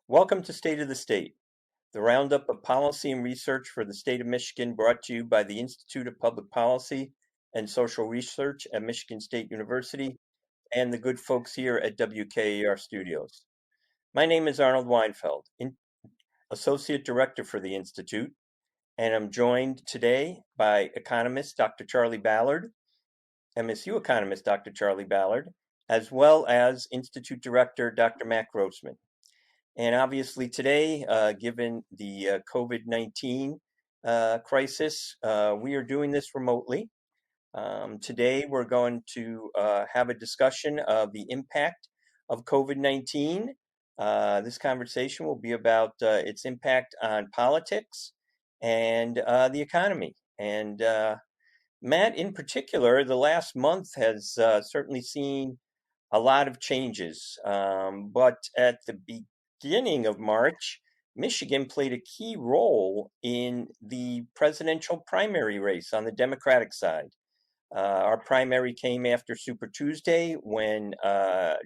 Welcome to State of the State, the roundup of policy and research for the state of Michigan, brought to you by the Institute of Public Policy and Social Research at Michigan State University and the good folks here at WKAR Studios. My name is Arnold Weinfeld, Associate Director for the Institute, and I'm joined today by economist Dr. Charlie Ballard, MSU economist Dr. Charlie Ballard, as well as Institute Director Dr. Matt Grossman. And obviously today, given the COVID-19 crisis, we are doing this remotely. Today, we're going to have a discussion of the impact of COVID-19. This conversation will be about its impact on politics and the economy. And Matt, in particular, the last month has certainly seen a lot of changes. But at the beginning of March, Michigan played a key role in the presidential primary race on the Democratic side. Our primary came after Super Tuesday when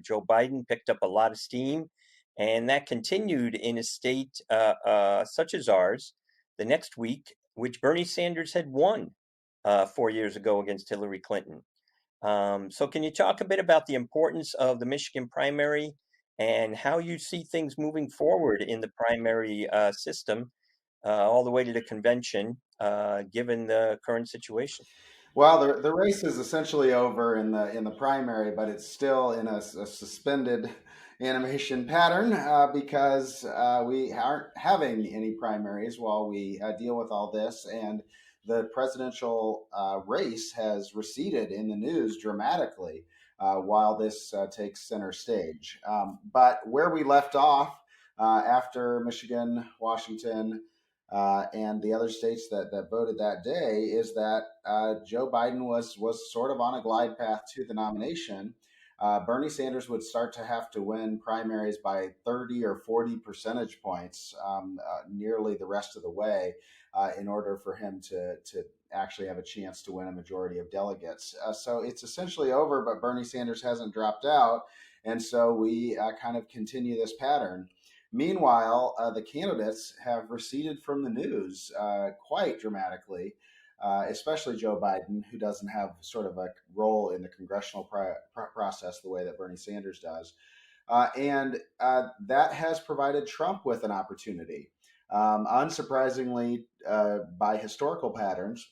Joe Biden picked up a lot of steam, and that continued in a state such as ours the next week, which Bernie Sanders had won 4 years ago against Hillary Clinton. So can you talk a bit about the importance of the Michigan primary and how you see things moving forward in the primary system all the way to the convention, given the current situation? Well, the race is essentially over in the primary, but it's still in a suspended animation pattern because we aren't having any primaries while we deal with all this, and the presidential race has receded in the news dramatically while this takes center stage. But where we left off after Michigan, Washington, and the other states that voted that day is that Joe Biden was sort of on a glide path to the nomination. Bernie Sanders would start to have to win primaries by 30 or 40 percentage points nearly the rest of the way in order for him to actually have a chance to win a majority of delegates. So it's essentially over, but Bernie Sanders hasn't dropped out. And so we kind of continue this pattern. Meanwhile, the candidates have receded from the news quite dramatically, especially Joe Biden, who doesn't have sort of a role in the congressional process the way that Bernie Sanders does. And that has provided Trump with an opportunity. Unsurprisingly, by historical patterns,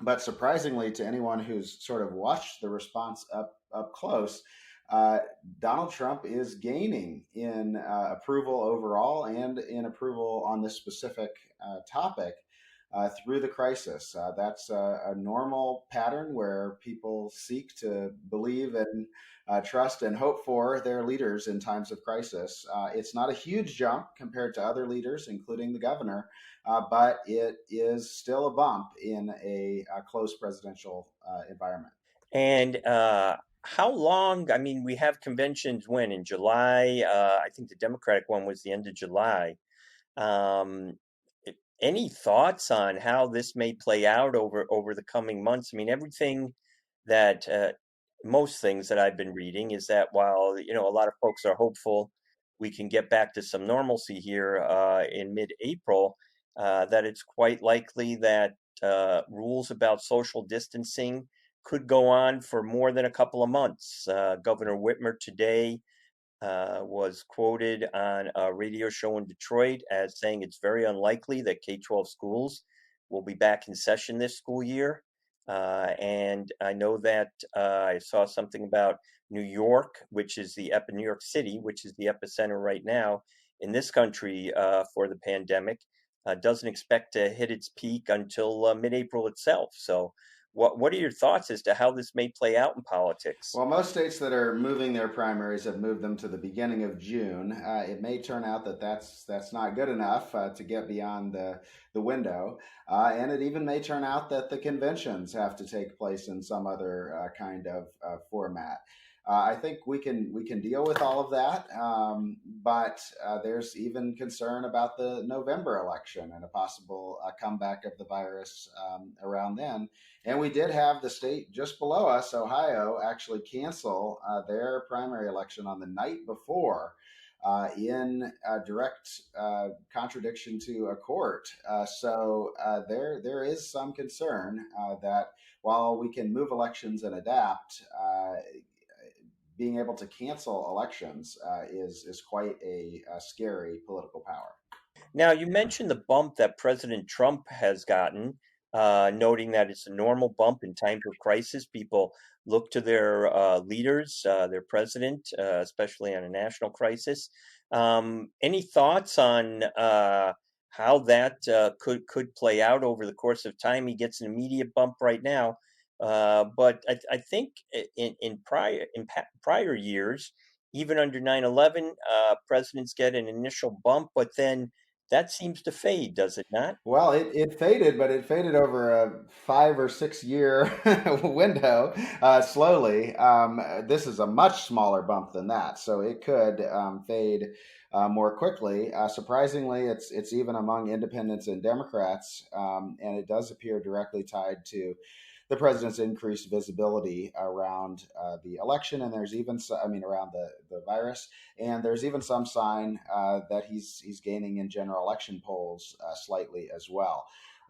but surprisingly to anyone who's sort of watched the response up close, uh, Donald Trump is gaining in approval overall and in approval on this specific topic through the crisis. That's a normal pattern where people seek to believe and trust and hope for their leaders in times of crisis. It's not a huge jump compared to other leaders, including the governor, but it is still a bump in a close presidential environment. And how long? I mean, we have conventions when in July. I think the Democratic one was the end of July. Um, any thoughts on how this may play out over the coming months? I mean, everything that most things that I've been reading is that while a lot of folks are hopeful we can get back to some normalcy here in mid-April, that it's quite likely that rules about social distancing could go on for more than a couple of months. Governor Whitmer today was quoted on a radio show in Detroit as saying it's very unlikely that K-12 schools will be back in session this school year. And I know that I saw something about New York, New York City, which is the epicenter right now in this country for the pandemic, doesn't expect to hit its peak until mid-April itself. So what are your thoughts as to how this may play out in politics? Well, most states that are moving their primaries have moved them to the beginning of June. It may turn out that that's not good enough to get beyond the window, and it even may turn out that the conventions have to take place in some other kind of format. I think we can deal with all of that, but there's even concern about the November election and a possible comeback of the virus around then. And we did have the state just below us, Ohio, actually cancel their primary election on the night before in direct contradiction to a court. There is some concern that while we can move elections and adapt, being able to cancel elections is quite a scary political power. Now, you mentioned the bump that President Trump has gotten, noting that it's a normal bump in times of crisis. People look to their leaders, their president, especially on a national crisis. Any thoughts on how that could play out over the course of time? He gets an immediate bump right now, but I think prior years, even under 9/11, presidents get an initial bump, but then that seems to fade, does it not? Well, it faded, but it faded over a 5 or 6 year window slowly. This is a much smaller bump than that, so it could fade more quickly. Surprisingly, it's even among independents and Democrats, and it does appear directly tied to the president's increased visibility around the election, and there's even, I mean, around the virus, and there's even some sign that he's gaining in general election polls slightly as well.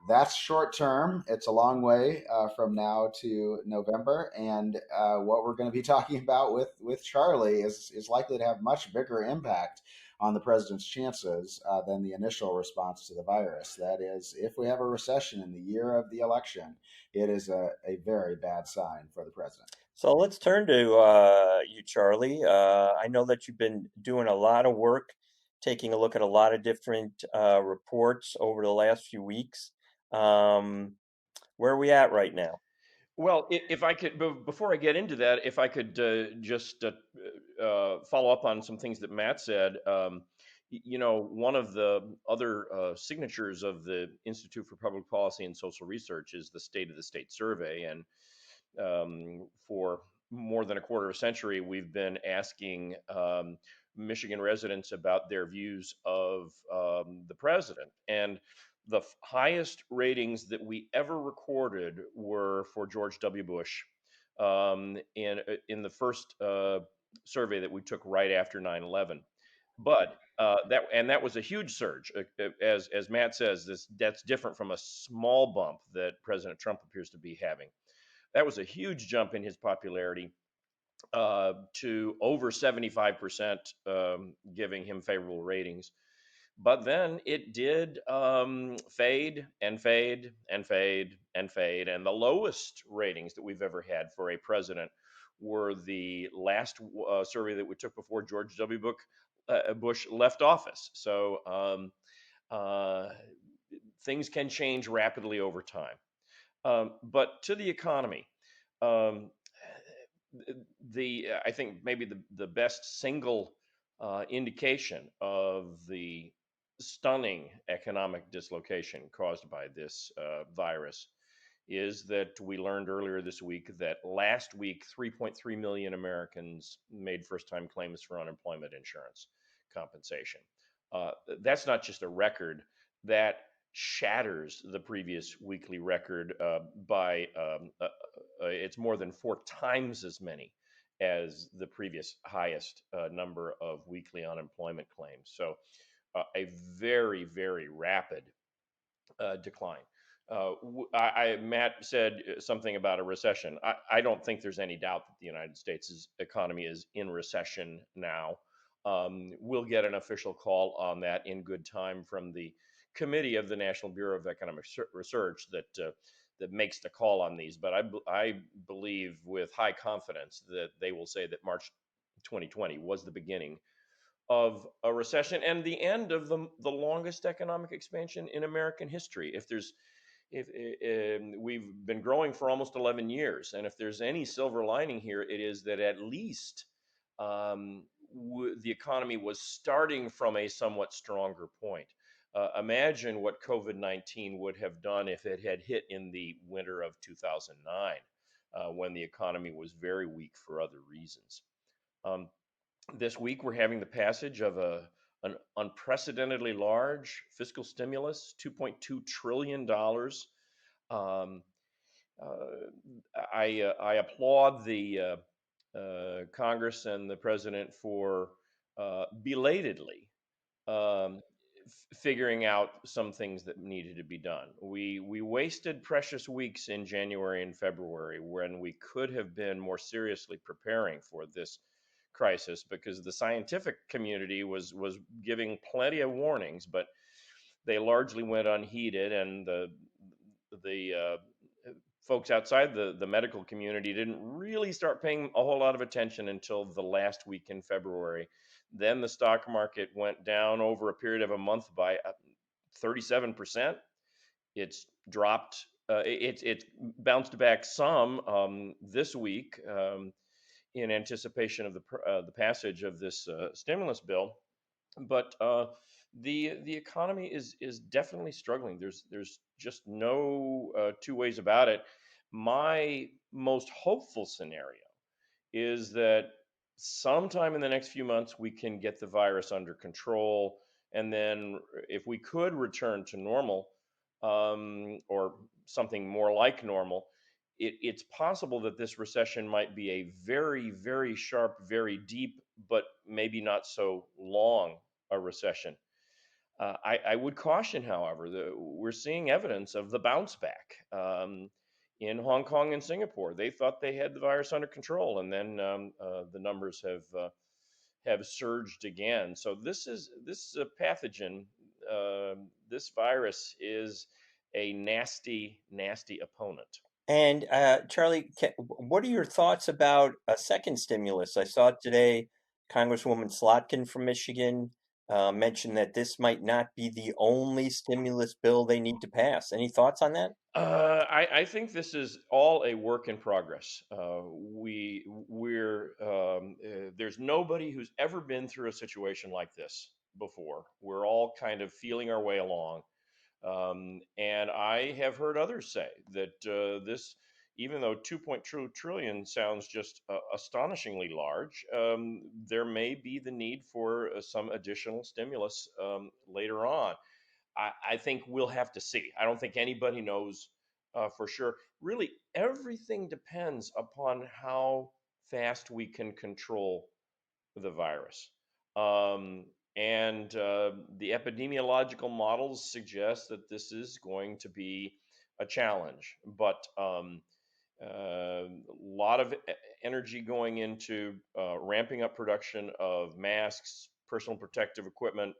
That's short term. It's a long way from now to November, and what we're going to be talking about with Charlie is likely to have much bigger impact on the president's chances than the initial response to the virus. That is, if we have a recession in the year of the election, it is a very bad sign for the president. So let's turn to you, Charlie. I know that you've been doing a lot of work, taking a look at a lot of different reports over the last few weeks. Um, where are we at right now? Well, if I could, before I get into that, if I could just follow up on some things that Matt said. One of the other signatures of the Institute for Public Policy and Social Research is the State of the State survey. And for more than a quarter of a century, we've been asking Michigan residents about their views of the president. And the highest ratings that we ever recorded were for George W. Bush in the first survey that we took right after 9/11. But that was a huge surge. As Matt says, that's different from a small bump that President Trump appears to be having. That was a huge jump in his popularity to over 75%, giving him favorable ratings. But then it did fade and fade and fade and fade. And the lowest ratings that we've ever had for a president were the last survey that we took before George W. Bush left office. So things can change rapidly over time. But to the economy, um, I think maybe the best single indication of the stunning economic dislocation caused by this virus is that we learned earlier this week that last week 3.3 million Americans made first-time claims for unemployment insurance compensation. Uh, that's not just a record, that shatters the previous weekly record by it's more than 4 times as many as the previous highest number of weekly unemployment claims. So a very, very rapid decline. Matt said something about a recession. I don't think there's any doubt that the United States' economy is in recession now. We'll get an official call on that in good time from the committee of the National Bureau of Economic Research that makes the call on these. But I believe with high confidence that they will say that March 2020 was the beginning of a recession and the end of the longest economic expansion in American history. If we've been growing for almost 11 years, and if there's any silver lining here, it is that at least the economy was starting from a somewhat stronger point. Imagine what COVID-19 would have done if it had hit in the winter of 2009, when the economy was very weak for other reasons. Um, this week, we're having the passage of an unprecedentedly large fiscal stimulus, $2.2 trillion. Um, I applaud the Congress and the president for belatedly um, figuring out some things that needed to be done. We wasted precious weeks in January and February when we could have been more seriously preparing for this crisis, because the scientific community was giving plenty of warnings, but they largely went unheeded, and the folks outside the medical community didn't really start paying a whole lot of attention until the last week in February. Then the stock market went down over a period of a month by 37%. It's dropped. It's bounced back some this week in anticipation of the passage of this stimulus bill, but the economy is definitely struggling. There's just no two ways about it. My most hopeful scenario is that sometime in the next few months we can get the virus under control, and then if we could return to normal, or something more like normal, it's possible that this recession might be a very, very sharp, very deep, but maybe not so long a recession. I would caution, however, that we're seeing evidence of the bounce back in Hong Kong and Singapore. They thought they had the virus under control, and then the numbers have surged again. So this is a pathogen. This virus is a nasty, nasty opponent. And Charlie, what are your thoughts about a second stimulus? I saw today Congresswoman Slotkin from Michigan mentioned that this might not be the only stimulus bill they need to pass. Any thoughts on that? I think this is all a work in progress. There's nobody who's ever been through a situation like this before. We're all kind of feeling our way along. And I have heard others say that this, even though 2.2 trillion sounds just astonishingly large, there may be the need for some additional stimulus later on. I think we'll have to see. I don't think anybody knows for sure. Really, everything depends upon how fast we can control the virus. And the epidemiological models suggest that this is going to be a challenge, but a lot of energy going into ramping up production of masks, personal protective equipment,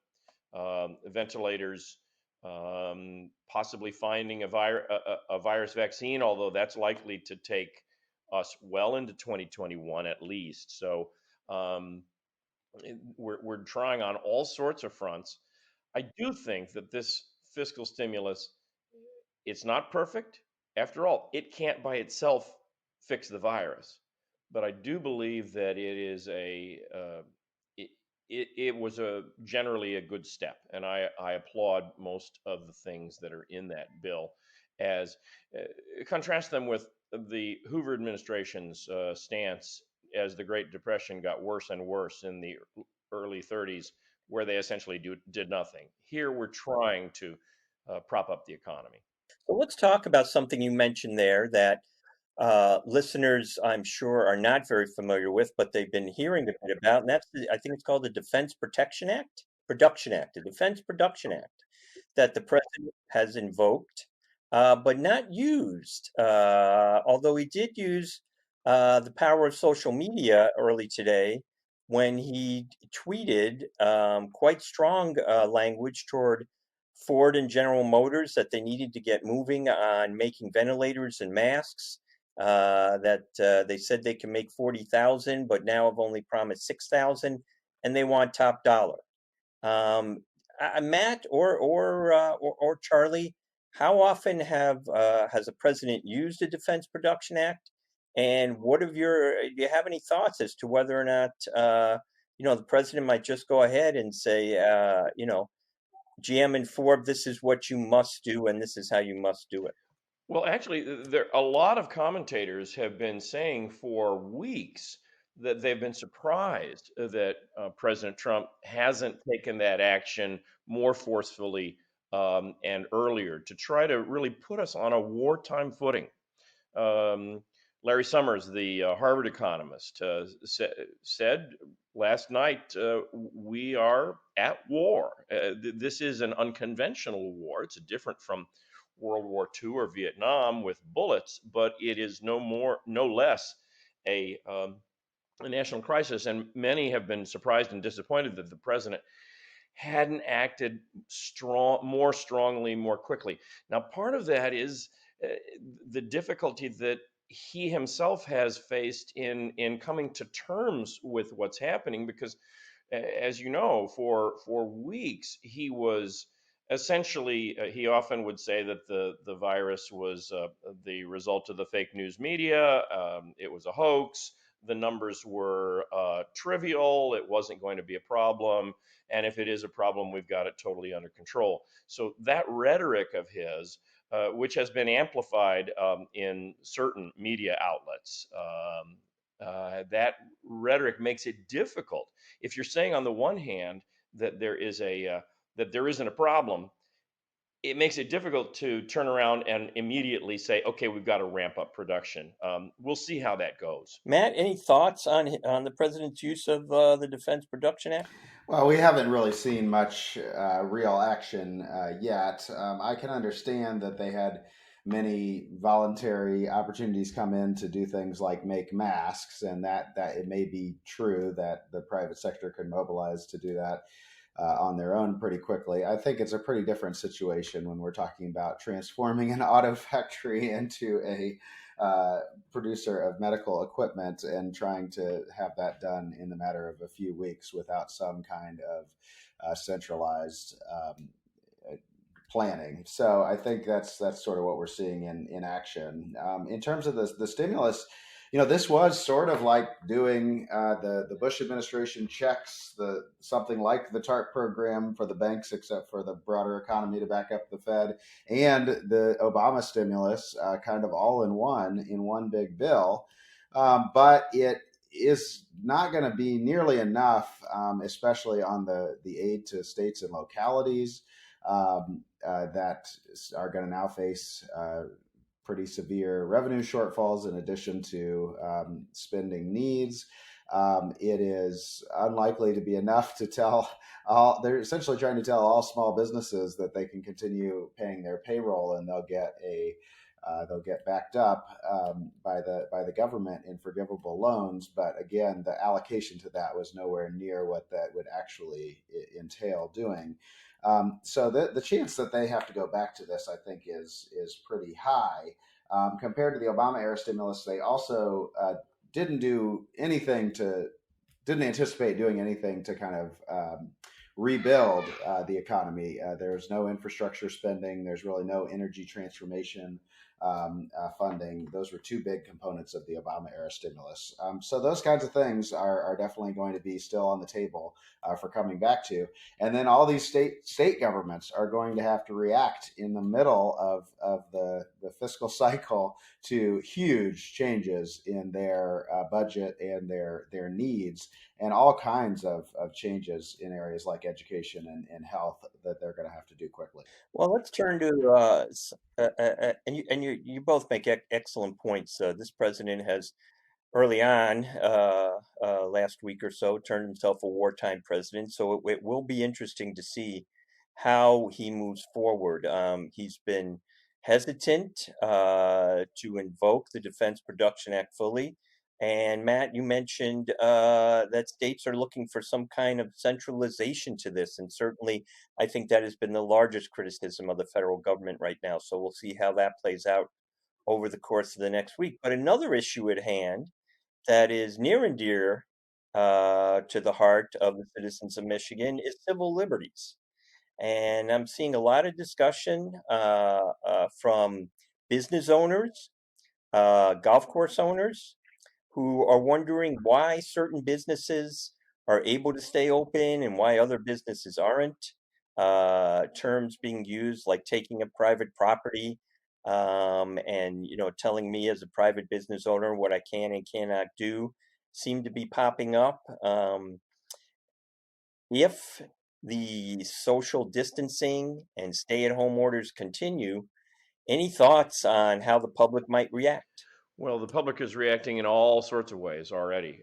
ventilators, possibly finding a virus vaccine, although that's likely to take us well into 2021 at least. So we're trying on all sorts of fronts. I do think that this fiscal stimulus, it's not perfect. After all, it can't by itself fix the virus, but I do believe that it was a generally a good step, and I applaud most of the things that are in that bill. As contrast them with the Hoover administration's stance as the Great Depression got worse and worse in the early 30s, where they essentially did nothing. Here, we're trying to prop up the economy. So let's talk about something you mentioned there that listeners, I'm sure, are not very familiar with, but they've been hearing a bit about, and I think it's called the Defense Protection Act, Production Act, the Defense Production Act, that the president has invoked, but not used. Although he did use the power of social media early today when he tweeted quite strong language toward Ford and General Motors that they needed to get moving on making ventilators and masks. That they said they can make 40,000, but now have only promised 6,000, and they want top dollar. Matt or Charlie, how often has a president used the Defense Production Act? And do you have any thoughts as to whether or not the president might just go ahead and say, GM and Ford, this is what you must do, and this is how you must do it? Well, actually, a lot of commentators have been saying for weeks that they've been surprised that President Trump hasn't taken that action more forcefully and earlier to try to really put us on a wartime footing. Larry Summers, the Harvard economist, said last night, we are at war. This is an unconventional war. It's different from World War II or Vietnam with bullets, but it is no less a national crisis. And many have been surprised and disappointed that the president hadn't acted more strongly, more quickly. Now, part of that is uh, the difficulty that he himself has faced in coming to terms with what's happening, because, as you know, for weeks he was essentially he often would say that the virus was the result of the fake news media. It was a hoax. The numbers were trivial. It wasn't going to be a problem, and if it is a problem, we've got it totally under control. So that rhetoric of his, which has been amplified in certain media outlets, that rhetoric makes it difficult. If you're saying on the one hand that that there isn't a problem, it makes it difficult to turn around and immediately say, okay, we've got to ramp up production. We'll see how that goes. Matt, any thoughts on the president's use of the Defense Production Act? Well, we haven't really seen much real action yet. I can understand that they had many voluntary opportunities come in to do things like make masks, and that it may be true that the private sector could mobilize to do that on their own pretty quickly. I think it's a pretty different situation when we're talking about transforming an auto factory into a producer of medical equipment and trying to have that done in the matter of a few weeks without some kind of centralized planning. So I think that's sort of what we're seeing in action. In terms of the stimulus, this was sort of like doing the Bush administration checks the something like the TARP program for the banks, except for the broader economy to back up the Fed, and the Obama stimulus, kind of all in one big bill. But it is not going to be nearly enough, especially on the aid to states and localities that are going to now face pretty severe revenue shortfalls in addition to spending needs. It is unlikely to be enough to tell all, they're essentially trying to tell all small businesses that they can continue paying their payroll and they'll get backed up by the government in forgivable loans. But again, the allocation to that was nowhere near what that would actually entail doing. So the chance that they have to go back to this, I think, is pretty high. Compared to the Obama era stimulus, they also didn't anticipate doing anything to kind of rebuild the economy. There's no infrastructure spending. There's really no energy transformation funding. Those were two big components of the Obama era stimulus. So those kinds of things are definitely going to be still on the table for coming back to. And then all these state governments are going to have to react in the middle of the fiscal cycle to huge changes in their budget and their needs, and all kinds of changes in areas like education and health that they're going to have to do quickly. Well, let's turn to you both make excellent points. This president has early on last week or so turned himself a wartime president, so it will be interesting to see how he moves forward. He's been hesitant to invoke the Defense Production Act fully. And Matt, you mentioned that states are looking for some kind of centralization to this. And certainly, I think that has been the largest criticism of the federal government right now. So we'll see how that plays out over the course of the next week. But another issue at hand that is near and dear to the heart of the citizens of Michigan is civil liberties. And I'm seeing a lot of discussion from business owners, golf course owners, who are wondering why certain businesses are able to stay open and why other businesses aren't. Terms being used like taking a private property and telling me as a private business owner what I can and cannot do seem to be popping up. If the social distancing and stay-at-home orders continue, any thoughts on how the public might react? Well, the public is reacting in all sorts of ways already.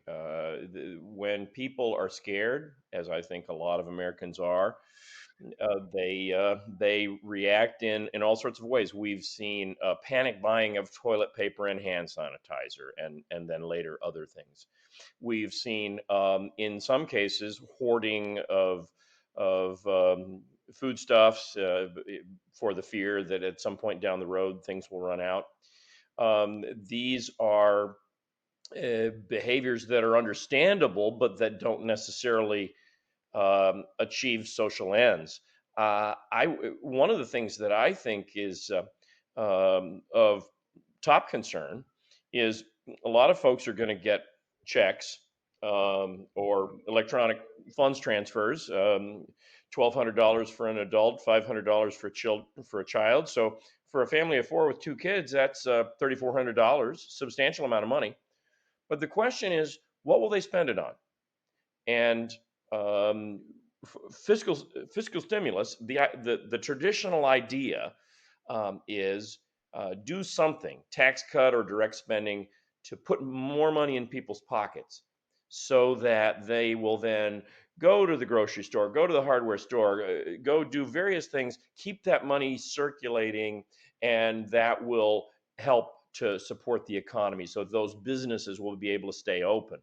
When people are scared, as I think a lot of Americans are, they react in all sorts of ways. We've seen panic buying of toilet paper and hand sanitizer, and then later other things. We've seen, in some cases, hoarding of foodstuffs for the fear that at some point down the road things will run out. These are behaviors that are understandable, but that don't necessarily achieve social ends. I One of the things that I think is of top concern is a lot of folks are going to get checks or electronic funds transfers. $1,200 for an adult, $500 for a child. So for a family of four with two kids, that's $3,400, substantial amount of money. But the question is, what will they spend it on? And um, fiscal stimulus, the traditional idea is do something, tax cut or direct spending, to put more money in people's pockets, so that they will then go to the grocery store, go to the hardware store, go do various things, keep that money circulating, and that will help to support the economy, so those businesses will be able to stay open.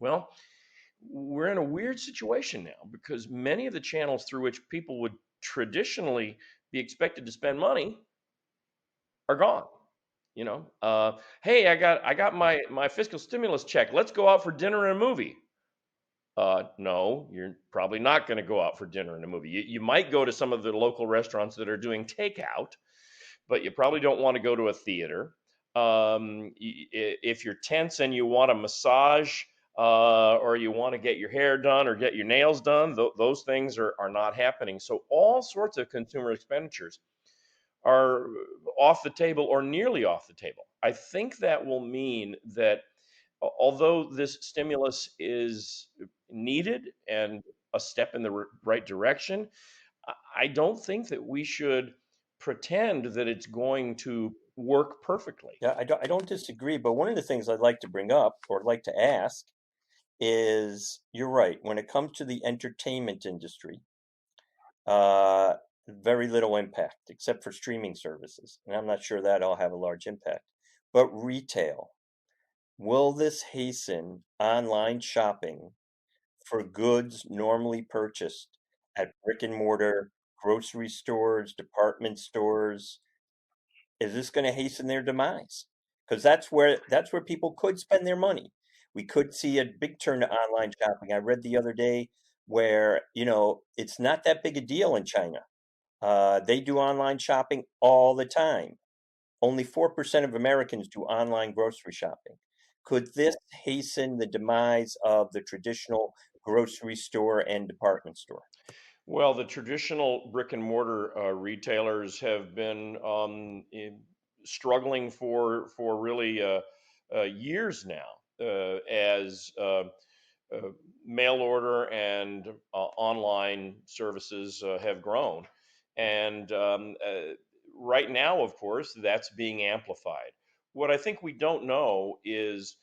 Well, we're in a weird situation now because many of the channels through which people would traditionally be expected to spend money are gone. Hey, I got my fiscal stimulus check. Let's go out for dinner and a movie. No, you're probably not going to go out for dinner and a movie. You might go to some of the local restaurants that are doing takeout, but you probably don't want to go to a theater. If you're tense and you want a massage, or you want to get your hair done or get your nails done, those things are not happening. So all sorts of consumer expenditures are off the table or nearly off the table. I think that will mean that although this stimulus is needed and a step in the right direction, I don't think that we should pretend that it's going to work perfectly. Yeah, I don't disagree, but one of the things I'd like to bring up or like to ask is you're right. When it comes to the entertainment industry, uh, very little impact except for streaming services. And I'm not sure that'll have a large impact. But retail, will this hasten online shopping for goods normally purchased at brick and mortar grocery stores, department stores? Is this going to hasten their demise? Because that's where people could spend their money. We could see a big turn to online shopping. I read the other day where, it's not that big a deal in China. They do online shopping all the time. Only 4% of Americans do online grocery shopping. Could this hasten the demise of the traditional grocery store and department store? Well, the traditional brick and mortar retailers have been struggling for really years now, as mail order and online services have grown. And right now, of course, that's being amplified. What I think we don't know is,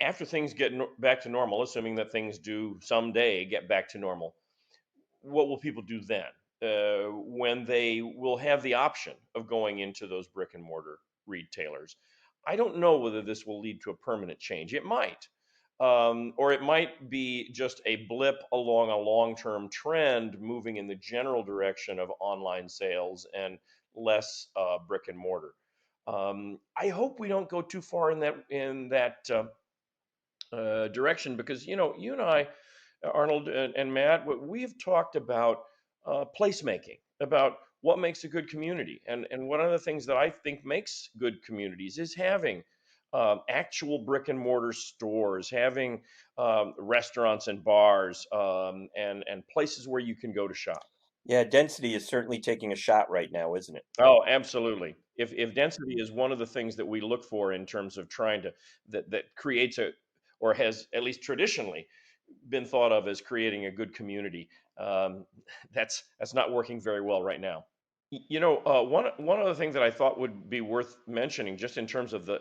after things get back to normal, assuming that things do someday get back to normal, what will people do then, when they will have the option of going into those brick and mortar retailers? I don't know whether this will lead to a permanent change. It might, or it might be just a blip along a long-term trend moving in the general direction of online sales and less brick and mortar. I hope we don't go too far in that direction, because you and I, Arnold and Matt, we've talked about placemaking, about what makes a good community, and one of the things that I think makes good communities is having actual brick and mortar stores, having restaurants and bars, and places where you can go to shop. Yeah, density is certainly taking a shot right now, isn't it? Oh, absolutely. If density is one of the things that we look for in terms of trying to, that creates a, or has at least traditionally been thought of as creating a good community, um, that's not working very well right now. One other thing that I thought would be worth mentioning, just in terms of the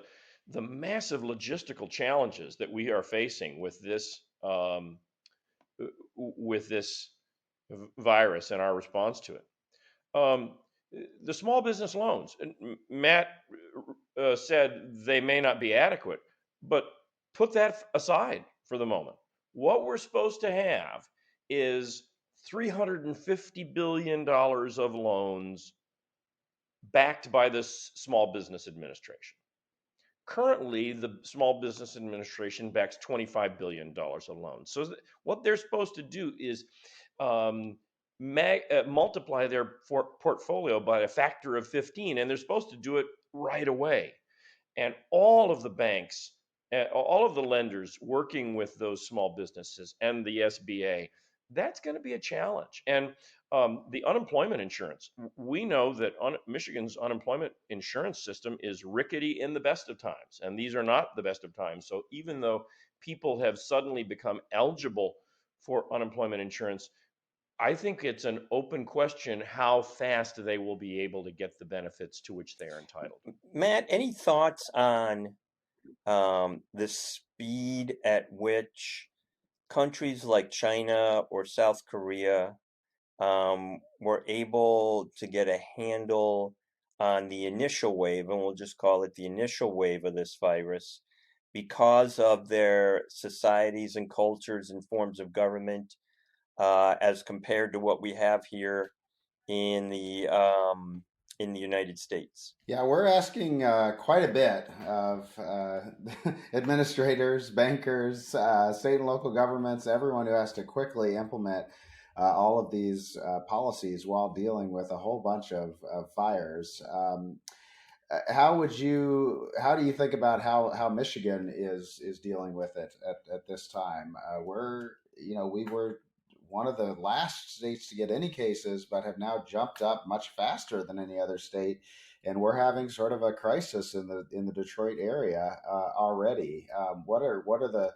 massive logistical challenges that we are facing with this virus and our response to it. Um, the small business loans, and Matt said they may not be adequate, but put that aside for the moment. What we're supposed to have is $350 billion of loans backed by this Small Business Administration. Currently, the Small Business Administration backs $25 billion of loans. So what they're supposed to do is um, multiply their portfolio by a factor of 15, and they're supposed to do it right away. And all of the banks, all of the lenders working with those small businesses and the SBA, that's going to be a challenge. And the unemployment insurance, we know that Michigan's unemployment insurance system is rickety in the best of times, and these are not the best of times. So even though people have suddenly become eligible for unemployment insurance, I think it's an open question how fast they will be able to get the benefits to which they are entitled. Matt, any thoughts on the speed at which countries like China or South Korea were able to get a handle on the initial wave, and we'll just call it the initial wave of this virus, because of their societies and cultures and forms of government, as compared to what we have here in the United States. Yeah, we're asking quite a bit of administrators, bankers, state and local governments, everyone who has to quickly implement all of these policies while dealing with a whole bunch of fires. How do you think about how Michigan is dealing with it at this time? We were one of the last states to get any cases, but have now jumped up much faster than any other state, and we're having sort of a crisis in the Detroit area already. What are the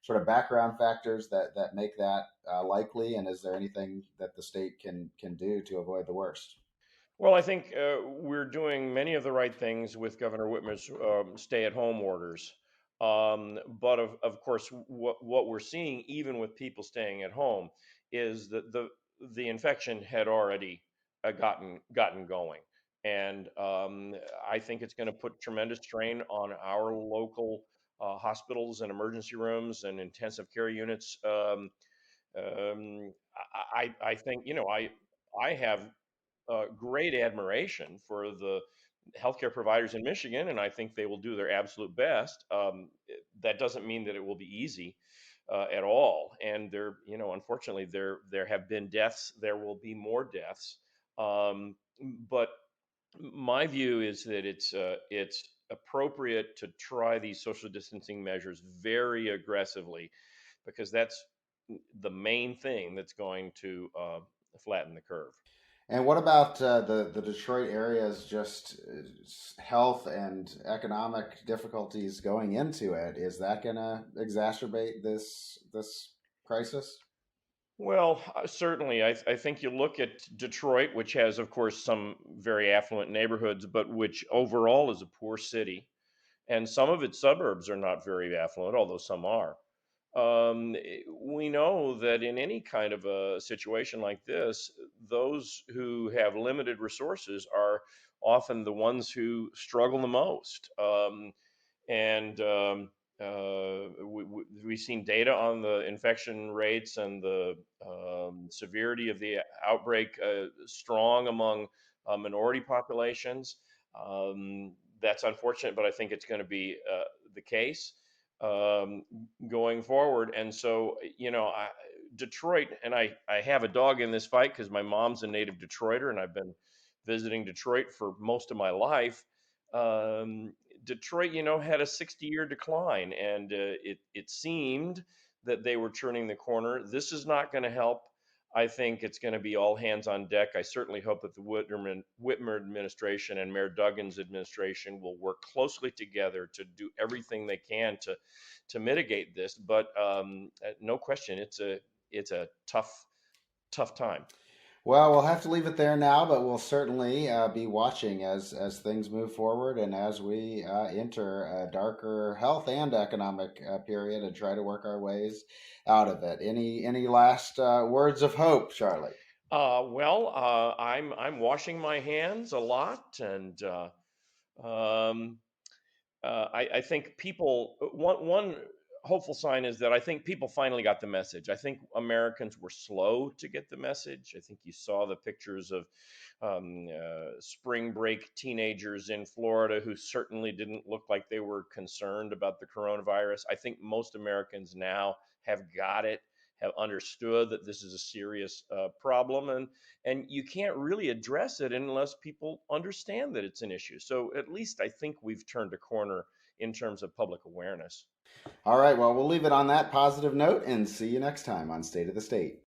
sort of background factors that make that likely, and is there anything that the state can do to avoid the worst? Well, I think we're doing many of the right things with Governor Whitmer's stay-at-home orders. But of course, what we're seeing, even with people staying at home, is that the infection had already gotten going, and I think it's going to put tremendous strain on our local hospitals and emergency rooms and intensive care units. I think I have great admiration for the healthcare providers in Michigan, and I think they will do their absolute best. That doesn't mean that it will be easy at all. And unfortunately, there have been deaths. There will be more deaths. But my view is that it's appropriate to try these social distancing measures very aggressively, because that's the main thing that's going to flatten the curve. And what about the Detroit area's just health and economic difficulties going into it? Is that going to exacerbate this crisis? Well, certainly. I think you look at Detroit, which has, of course, some very affluent neighborhoods, but which overall is a poor city. And some of its suburbs are not very affluent, although some are. We know that in any kind of a situation like this, those who have limited resources are often the ones who struggle the most. And we've seen data on the infection rates and the severity of the outbreak strong among minority populations. That's unfortunate, but I think it's going to be the case um, going forward. And so, Detroit, and I have a dog in this fight because my mom's a native Detroiter, and I've been visiting Detroit for most of my life. Um, Detroit, had a 60-year decline, and it seemed that they were turning the corner. This is not going to help. I think it's going to be all hands on deck. I certainly hope that the Whitmer administration and Mayor Duggan's administration will work closely together to do everything they can to mitigate this. But no question, it's a tough time. Well, we'll have to leave it there now, but we'll certainly be watching as things move forward and as we enter a darker health and economic period and try to work our ways out of it. Any last words of hope, Charlie? I'm washing my hands a lot, and um, I think people one hopeful sign is that I think people finally got the message. I think Americans were slow to get the message. I think you saw the pictures of spring break teenagers in Florida who certainly didn't look like they were concerned about the coronavirus. I think most Americans now have got it, have understood that this is a serious problem, and you can't really address it unless people understand that it's an issue. So at least I think we've turned a corner in terms of public awareness. All right, well, we'll leave it on that positive note and see you next time on State of the State.